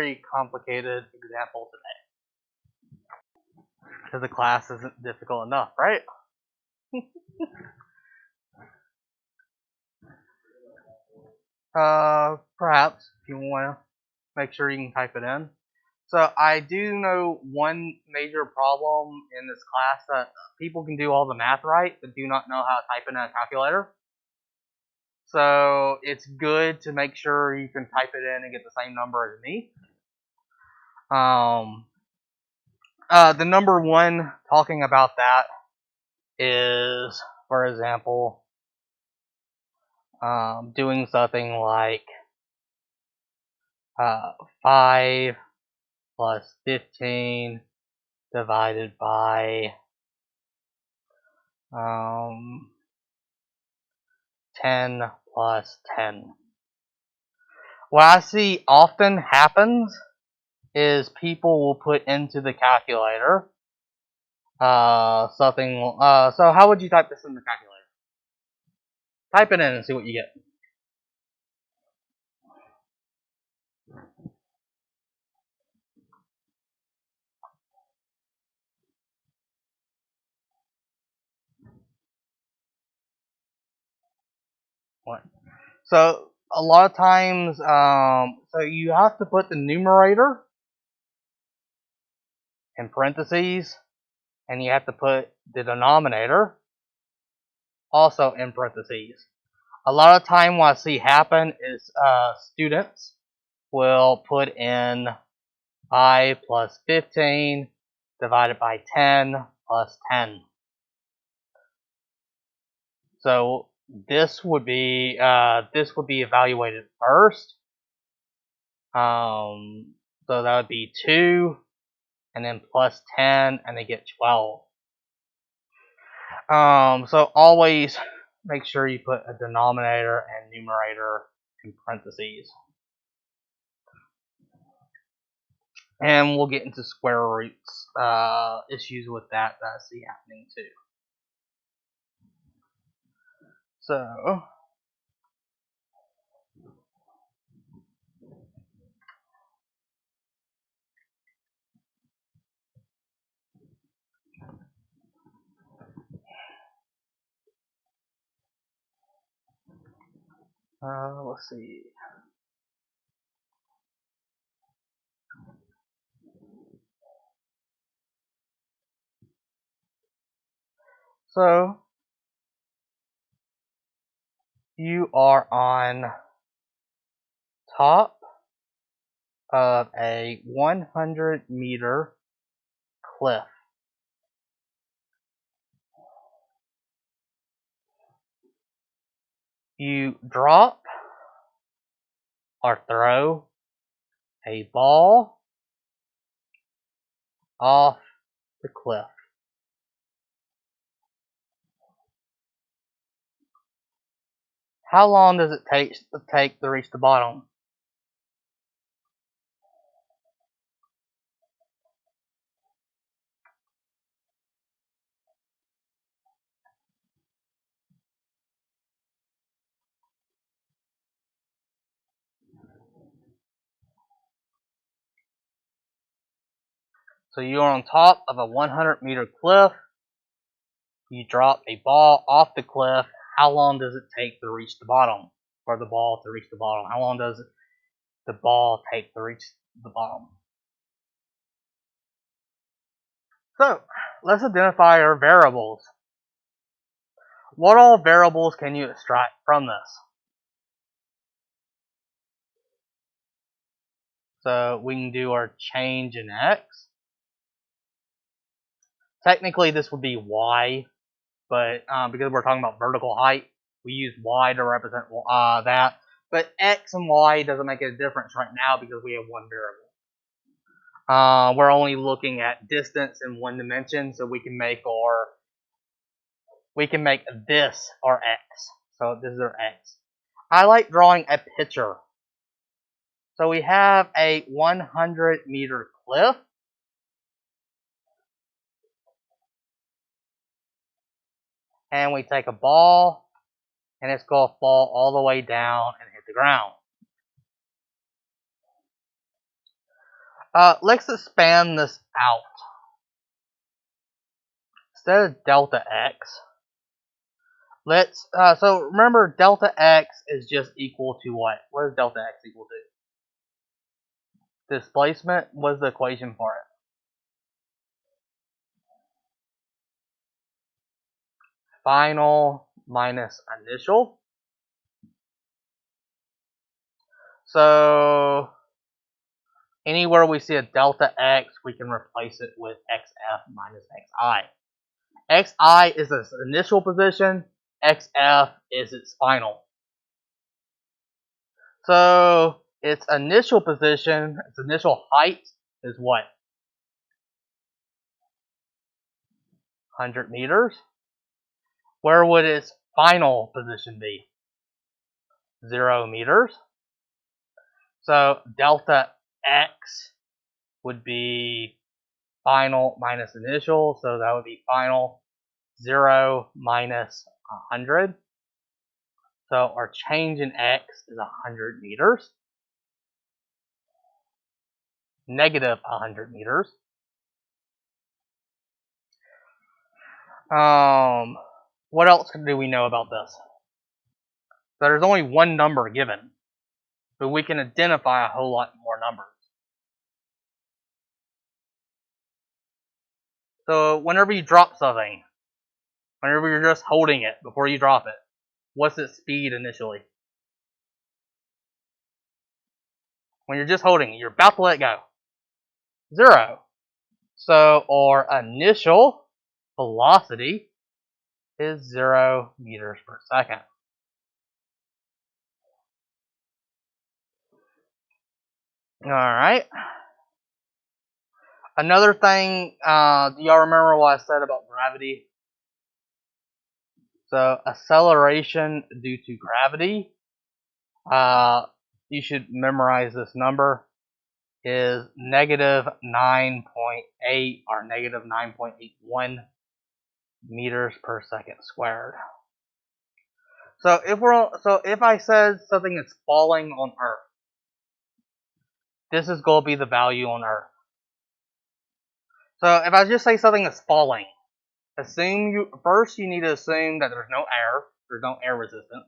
very complicated example today. Because the class isn't difficult enough, right? Perhaps, if you want to make sure you can type it in. So I do know one major problem in this class that people can do all the math right, but do not know how to type in a calculator. So it's good to make sure you can type it in and get the same number as me. The number one talking about that is, for example, doing something like 5 plus 15 divided by 10 plus 10. What I see often happens is people will put into the calculator something. So how would you type this in the calculator? Type it in and see what you get. What? So a lot of times, so you have to put the numerator in parentheses, and you have to put the denominator also in parentheses. A lot of time what I see happen is students will put in 5 plus 15 divided by 10 plus 10. So this would be evaluated first. So that would be 2, and then plus 10, and they get 12. So always make sure you put a denominator and numerator in parentheses. And we'll get into square roots issues with that I see happening too. So let's see. So you are on top of a 100-meter cliff. You drop or throw a ball off the cliff. How long does it take to reach the bottom? So you're on top of a 100-meter cliff. You drop a ball off the cliff. How long does it take to reach the bottom? For the ball to reach the bottom? How long does the ball take to reach the bottom? So let's identify our variables. What all variables can you extract from this? So we can do our change in x. Technically this would be y, but because we're talking about vertical height, we use y to represent that. But x and y doesn't make a difference right now because we have one variable. We're only looking at distance in one dimension, so we can make this our x. So this is our x. I like drawing a picture. So we have a 100-meter cliff. And we take a ball, and it's going to fall all the way down and hit the ground. Let's expand this out. Instead of delta x, so remember delta x is just equal to what? What is delta x equal to? Displacement was the equation for it. Final minus initial. So anywhere we see a delta x, we can replace it with xf minus xi. Xi is its initial position, xf is its final. So its initial position, its initial height is what? 100 meters. Where would its final position be? 0 meters. So delta x would be final minus initial, so that would be final 0 minus 100. So our change in x is 100 meters. Negative 100 meters. What else do we know about this? So there's only one number given, but we can identify a whole lot more numbers. So whenever you drop something, whenever you're just holding it before you drop it, what's its speed initially? When you're just holding it, you're about to let go. 0. So our initial velocity is 0 meters per second. Alright. Another thing, do y'all remember what I said about gravity? So acceleration due to gravity, you should memorize this number, is negative 9.8 or negative 9.81 meters per second squared. So if I said something is falling on Earth, this is going to be the value on Earth. So if I just say something is falling, first you need to assume that there's no air resistance.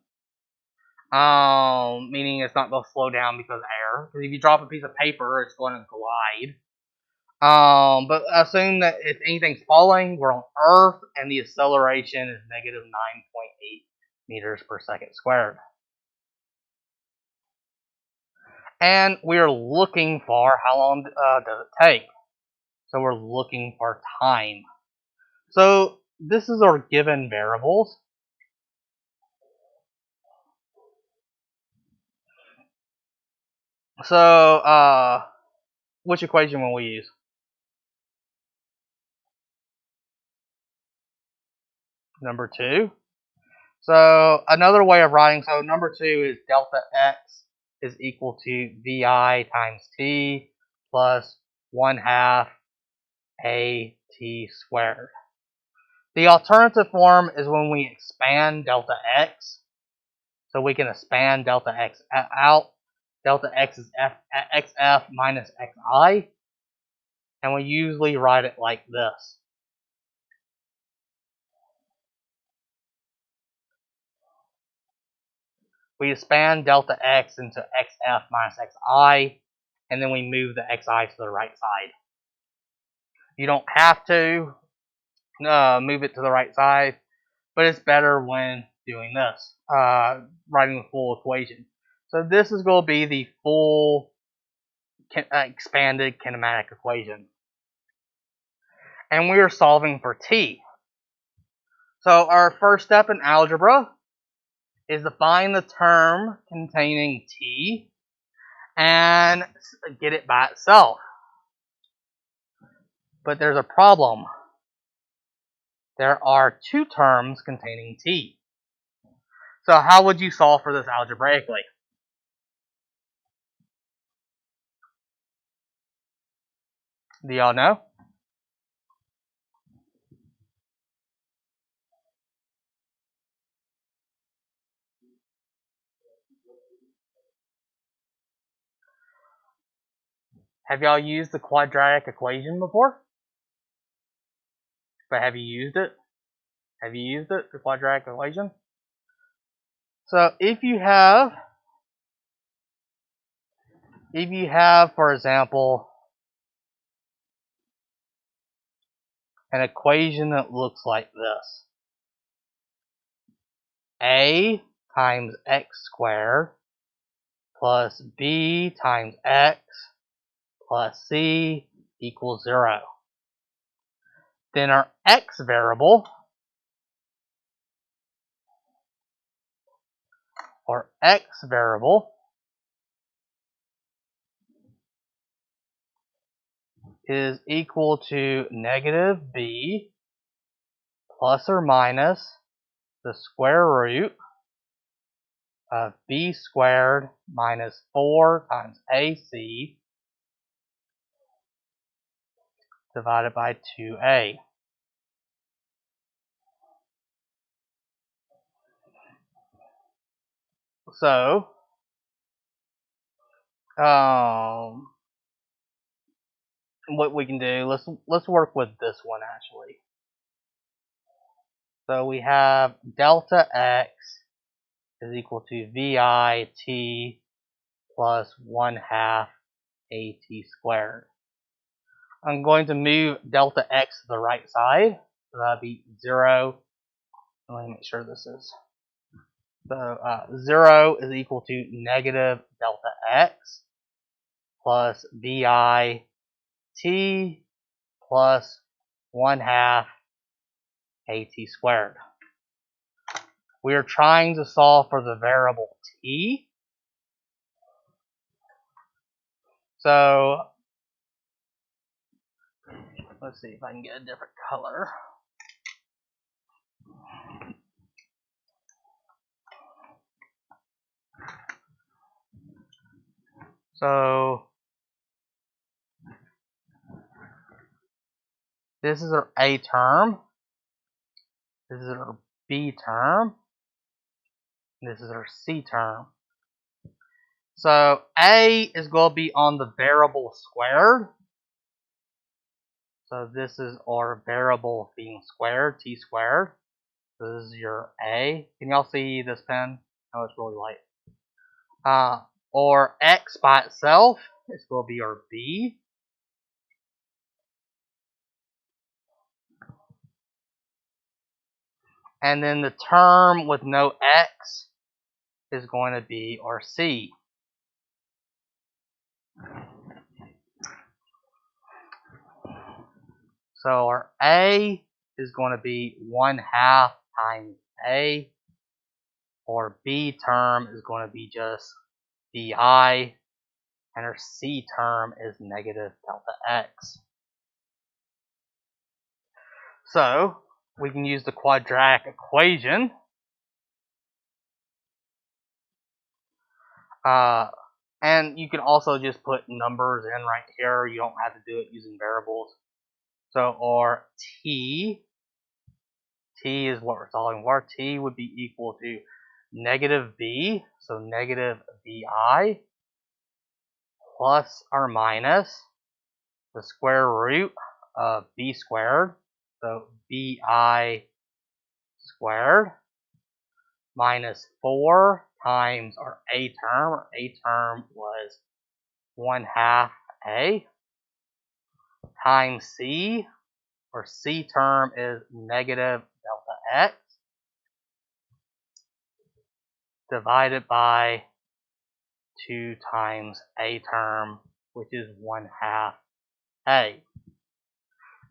Meaning it's not going to slow down because of air. Because if you drop a piece of paper, it's going to glide. But assume that if anything's falling, we're on Earth, and the acceleration is negative 9.8 meters per second squared. And we're looking for how long does it take. So we're looking for time. So this is our given variables. So which equation will we use? Number 2. So another way of writing, so number 2 is delta x is equal to vi times t plus 1/2 at squared. The alternative form is when we expand delta x. So we can expand delta x out. Delta x is xf minus xi. And we usually write it like this. We expand delta x into xf minus xi, and then we move the xi to the right side. You don't have to move it to the right side, but it's better when doing this, writing the full equation. So this is going to be the full expanded kinematic equation. And we are solving for t. So our first step in algebra is to find the term containing t and get it by itself. But there's a problem. There are 2 terms containing t. So how would you solve for this algebraically? Do y'all know? Have y'all used the quadratic equation before? But have you used it? Have you used it, the quadratic equation? So if you have, for example, an equation that looks like this. A times x squared plus b times x plus c equals 0. Then our x variable, is equal to negative b plus or minus the square root of b squared minus 4 times ac divided by 2a. So, what we can do, let's work with this one actually. So we have delta x is equal to vi t plus 1/2 at squared. I'm going to move delta x to the right side, so that'll be 0. Let me make sure this is. So 0 is equal to negative delta x plus vi t plus 1/2 at squared. We are trying to solve for the variable t. So let's see if I can get a different color. So this is our a term. This is our b term. This is our c term. So a is going to be on the variable squared. So this is our variable being squared, t squared. So this is your a. Can y'all see this pen? Oh, it's really light. Or x by itself is going to be our b. And then the term with no x is going to be our c. So our a is going to be 1/2 times a. Our b term is going to be just bi. And our c term is negative delta x. So we can use the quadratic equation. And you can also just put numbers in right here. You don't have to do it using variables. So our t is what we're solving for. T would be equal to negative b, so negative bi, plus or minus the square root of b squared, so bi squared, minus 4 times our a term. Our a term was 1/2 a, times c. Our c term is negative delta x, divided by 2 times a term, which is 1/2 a.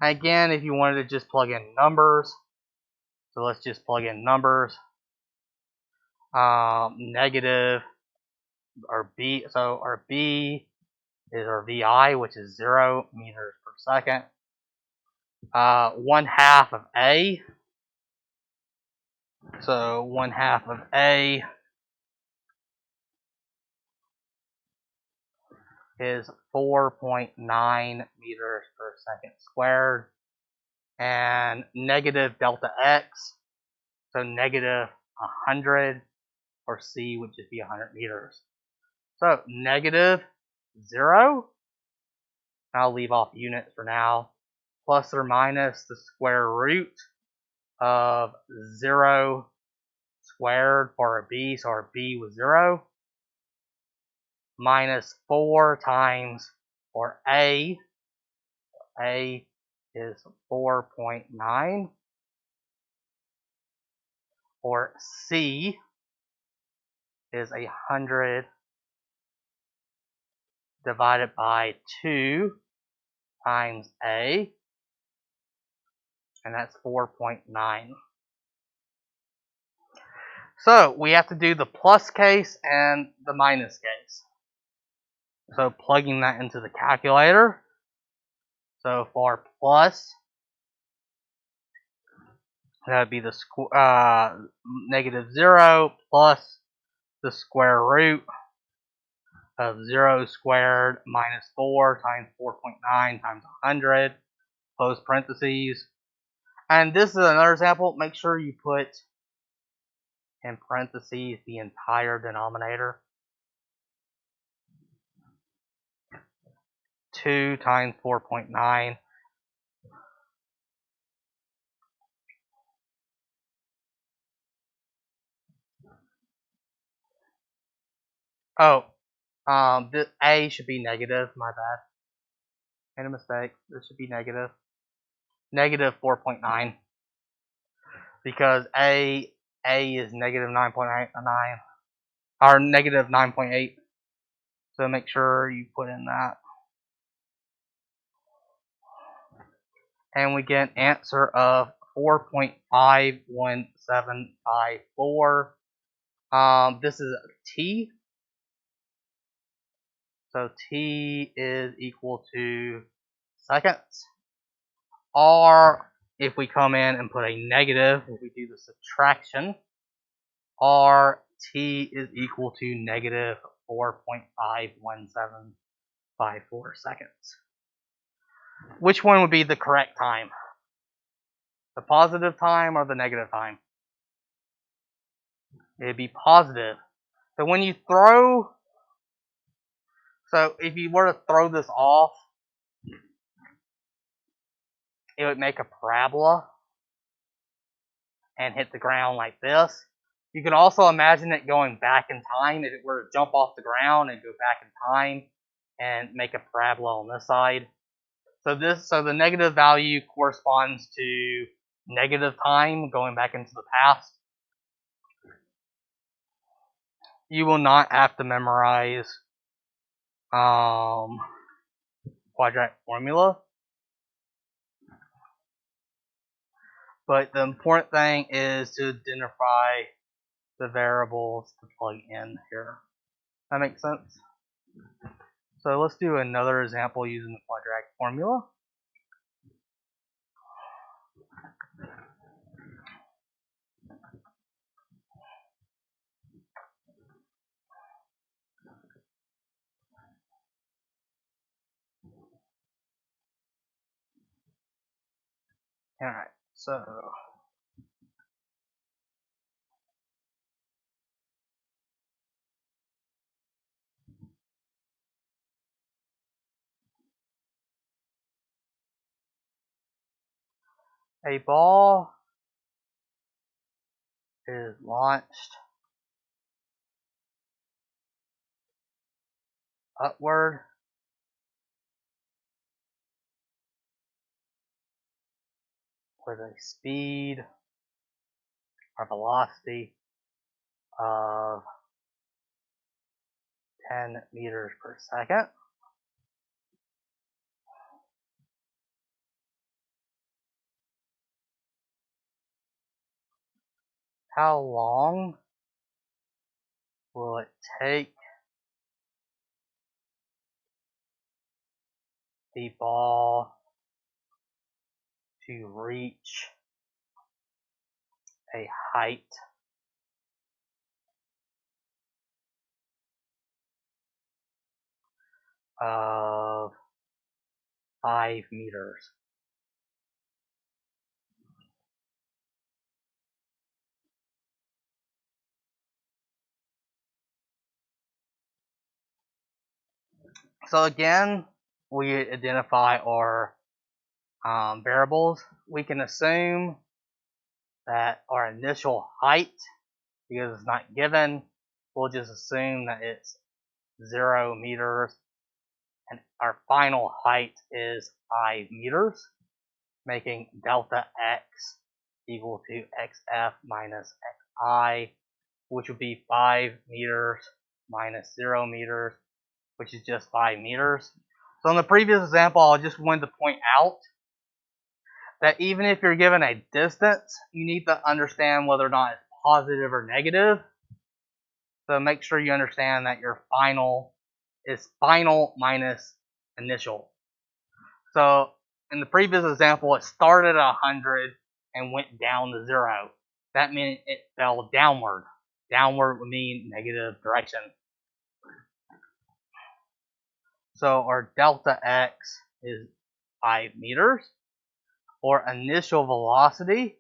Again, if you wanted to just plug in numbers, so let's just plug in numbers. Negative, our b, so our b is our vi, which is 0 meters per second. 1/2 of a, so 1/2 of a is 4.9 meters per second squared. And negative delta x, so negative 100, or c would just be 100 meters. So negative 0 I'll leave off units for now. Plus or minus the square root of 0 squared for a b, so our b was 0, minus 4 times for a is 4.9, or c is 100 divided by 2 times a, and that's 4.9. So we have to do the plus case and the minus case. So plugging that into the calculator. So for plus, that would be the negative 0 plus the square root of 0 squared minus 4 times 4.9 times 100, close parentheses. And this is another example. Make sure you put in parentheses the entire denominator. 2 times 4.9. This a should be negative. My bad. Made a mistake. This should be negative. Negative 4.9. Because a is negative 9.9, or negative 9.8. So make sure you put in that. And we get an answer of 4.51754. This is t. So t is equal to seconds. Or if we come in and put a negative, if we do the subtraction, r t is equal to negative 4.51754 seconds. Which one would be the correct time? The positive time or the negative time? It'd be positive. So when you throw, so if you were to throw this off, it would make a parabola and hit the ground like this. You can also imagine it going back in time. If it were to jump off the ground and go back in time and make a parabola on this side. So the negative value corresponds to negative time going back into the past. You will not have to memorize quadratic formula. But the important thing is to identify the variables to plug in here. That makes sense? So let's do another example using the quadratic formula. Alright, so a ball is launched upward with a speed or velocity of 10 meters per second. How long will it take the ball to reach a height of 5 meters? So again, we identify our variables, we can assume that our initial height, because it's not given, we'll just assume that it's 0 meters, and our final height is 5 meters, making delta x equal to xf minus xi, which would be 5 meters minus 0 meters, which is just 5 meters. So in the previous example, I just wanted to point out that even if you're given a distance, you need to understand whether or not it's positive or negative. So make sure you understand that your final is final minus initial. So in the previous example, it started at 100 and went down to 0. That meant it fell downward. Downward would mean negative direction. So our delta x is 5 meters. Our initial velocity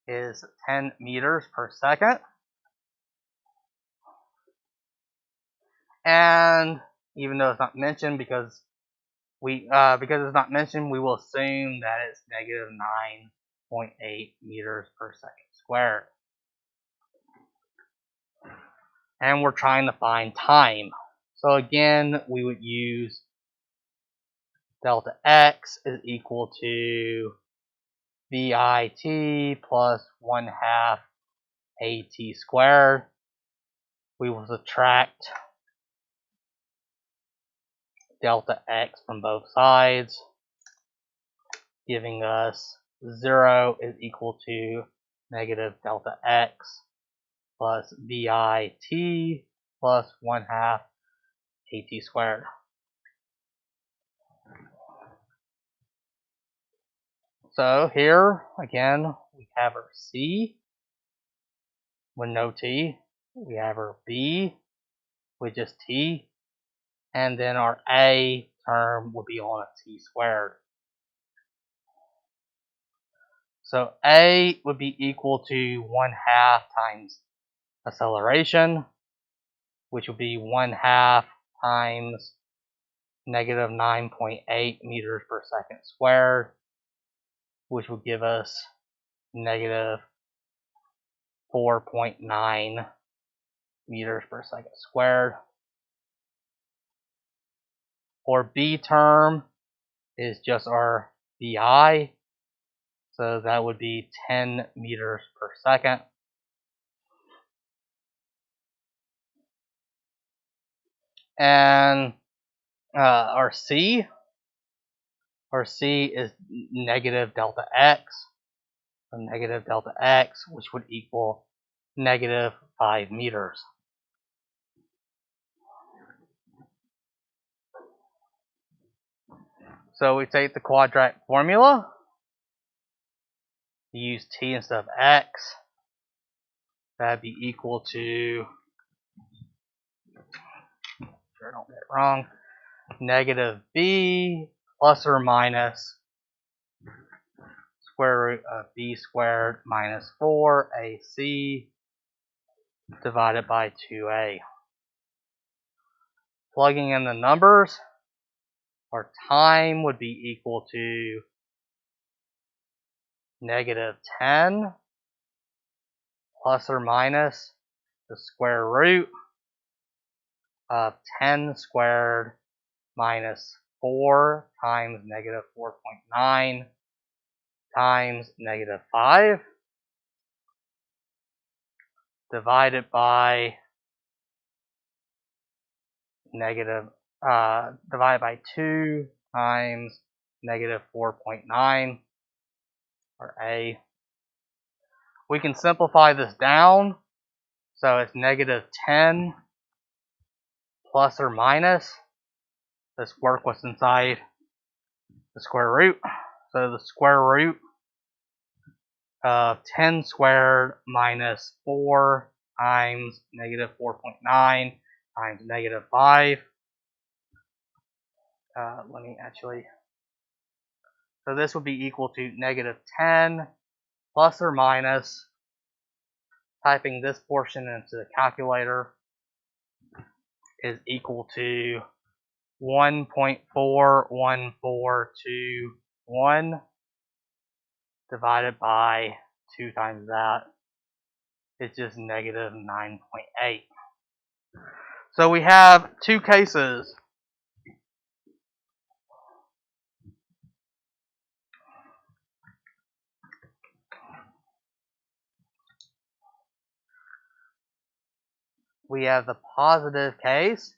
is 10 meters per second. And even though it's not mentioned, because it's not mentioned, we will assume that it's negative 9.8 meters per second squared. And we're trying to find time. So again, we would use delta x is equal to VIT plus 1/2 AT squared. We will subtract delta x from both sides, giving us 0 is equal to negative delta x plus VIT plus 1/2 AT squared. So here, again, we have our C with no T. We have our B with just T. And then our A term will be on a T squared. So A would be equal to 1/2 times acceleration, which would be 1/2 times negative 9.8 meters per second squared, which will give us negative 4.9 meters per second squared. Our B term is just our VI, so that would be 10 meters per second. And our C is negative delta x, so negative delta x, which would equal negative 5 meters. So we take the quadratic formula, use t instead of x, that'd be equal to, sure I don't get it wrong, negative b plus or minus square root of b squared minus 4ac divided by 2a. Plugging in the numbers, our time would be equal to negative 10 plus or minus the square root of 10 squared minus 4 times negative 4.9 times negative 5 divided by divided by 2 times negative 4.9, or a. We can simplify this down, so it's negative 10 plus or minus, let's work what's inside the square root. So the square root of 10 squared minus 4 times negative 4.9 times negative 5. So this would be equal to negative 10 plus or minus, typing this portion into the calculator, is equal to 1.41421 divided by 2 times that. It's just negative 9.8. So we have two cases. We have the positive case,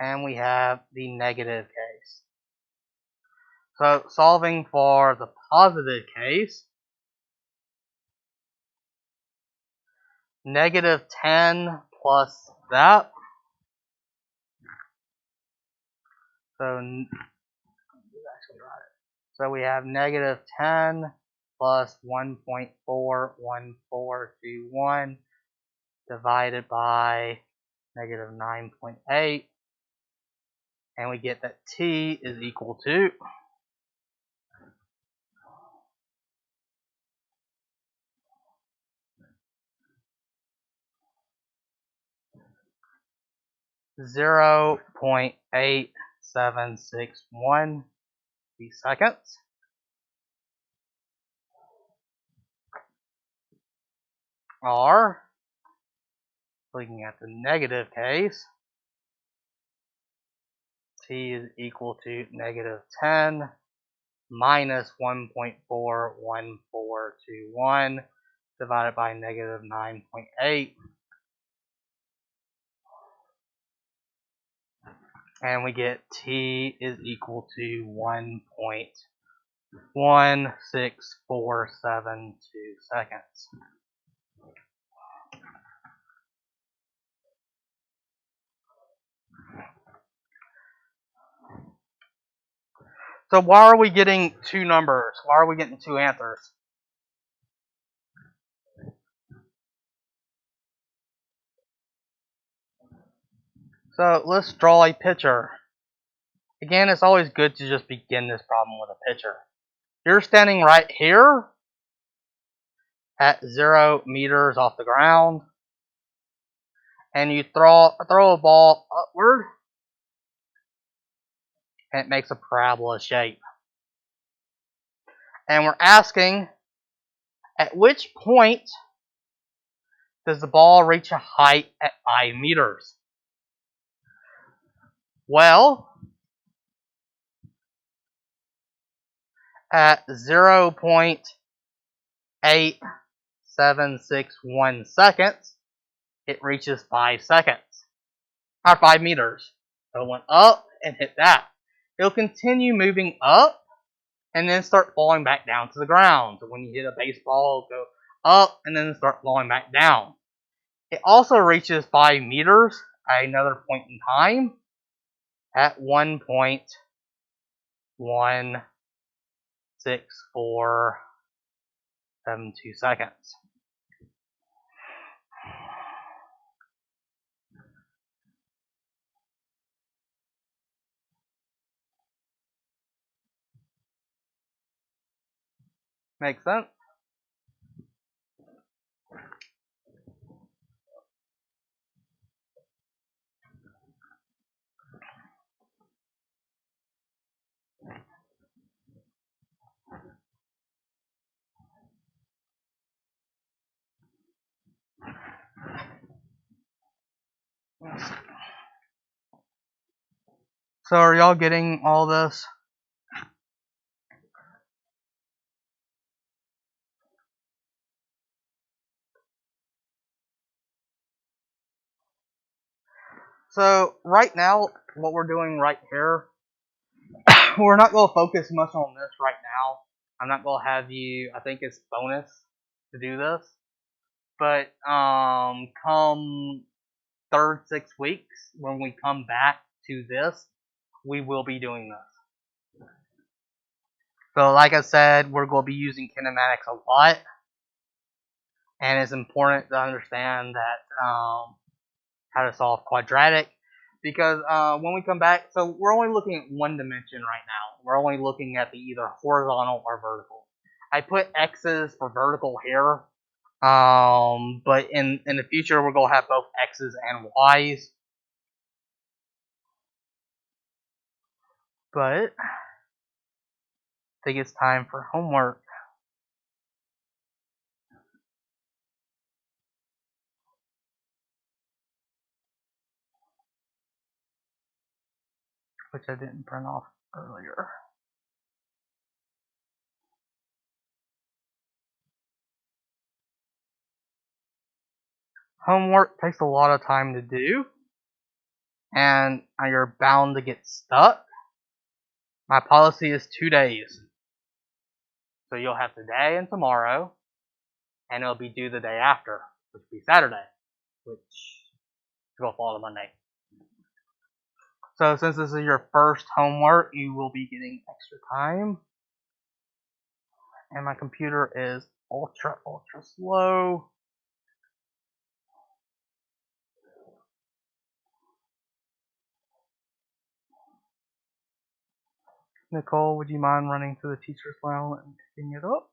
and we have the negative case. So solving for the positive case, negative 10 plus that. So we have negative 10 plus 1.41421 divided by negative 9.8. And we get that t is equal to 0.8761 seconds. Or, looking at the negative case, t is equal to negative 10 minus 1.41421 divided by negative 9.8. And we get t is equal to 1.16472 seconds. So why are we getting two numbers? Why are we getting two answers? So let's draw a picture. Again, it's always good to just begin this problem with a picture. You're standing right here at 0 meters off the ground, and you throw a ball upward, and it makes a parabola shape. And we're asking, at which point does the ball reach a height at 5 meters? Well, at 0.8761 seconds, it reaches 5 seconds, or 5 meters. So it went up and hit that. It'll continue moving up and then start falling back down to the ground. So when you hit a baseball, it'll go up and then start falling back down. It also reaches 5 meters at another point in time at 1.16472 seconds. Make sense? So are y'all getting all this? So right now, what we're doing right here, we're not going to focus much on this right now. I'm not going to have you, I think it's bonus to do this. But come third 6 weeks, when we come back to this, we will be doing this. So like I said, we're going to be using kinematics a lot. And it's important to understand that how to solve quadratic. Because when we come back, so we're only looking at one dimension right now. We're only looking at the either horizontal or vertical. I put X's for vertical here. But in the future, we're going to have both X's and Y's. But I think it's time for homework. Which I didn't print off earlier. Homework takes a lot of time to do, and you're bound to get stuck. My policy is 2 days. So you'll have today and tomorrow, and it'll be due the day after, which will be Saturday, which will fall to Monday. So since this is your first homework, you will be getting extra time. And my computer is ultra slow. Nicole, would you mind running to the teacher's lounge and picking it up?